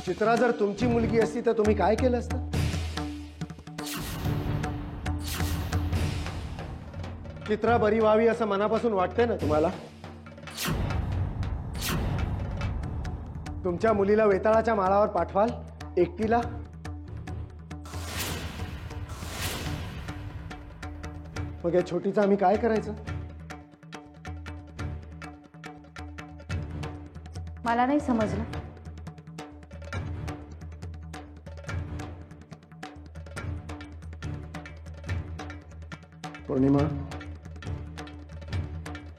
चित्रा जर तुमची मुलगी असती तर तुम्ही काय केलं असतं? चित्रा बरी व्हावी असं मनापासून वाटतंय ना तुम्हाला? तुमच्या मुलीला वेताळाच्या माळावर पाठवाल एकटीला? मग या छोटीचं आम्ही काय करायचं? मला नाही समजलं. पौर्णिमा,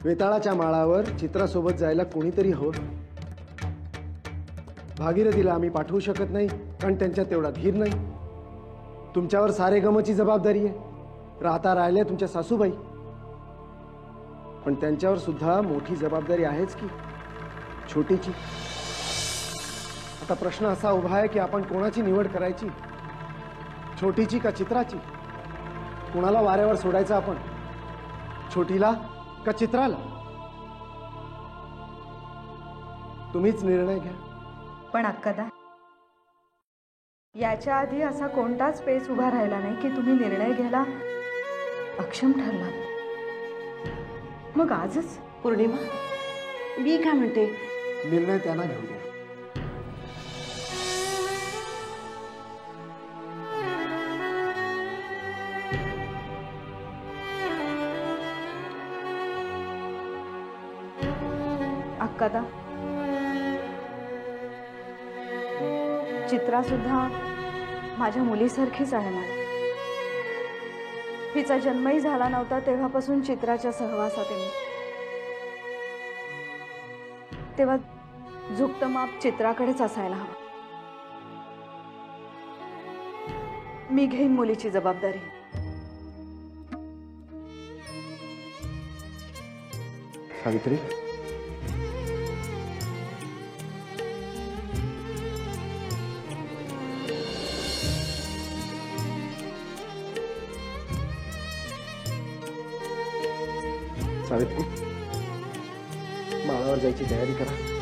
वेताळाच्या माळावर चित्रासोबत जायला कोणीतरी हवं. भागीरथीला आम्ही पाठवू शकत नाही कारण त्यांच्यात तेवढा धीर नाही. तुमच्यावर सारे गमची जबाबदारी आहे. राहता राहिल्या तुमच्या सासूबाई, पण त्यांच्यावर सुद्धा मोठी जबाबदारी आहेच की, छोटीची. आता प्रश्न असा उभा आहे की आपण कोणाची निवड करायची, छोटीची का चित्राची? कुणाला वाऱ्यावर सोडायचं आपण, छोटीला का चित्राला? तुम्हीच निर्णय घ्या. पण अक्कादा, याच्या आधी असा कोणताच पेच उभा राहिला नाही की तुम्ही निर्णय घ्यायला अक्षम ठरला. मग आजच? पौर्णिमा, मी काय म्हणते, निर्णय त्यांना घेऊ द्या. अक्कादा, चित्रा सुद्धा माझ्या मुलीसारखीच आहे मला. हिचा जन्मही झाला नव्हता तेव्हापासून चित्राच्या सहवासात आहे. तेव्हा झुकतं माप चित्राकडेच असायला हवं. मी घेईन मुलीची जबाबदारी. सावित्री, सावित्री, माळावर जायची तयारी करा.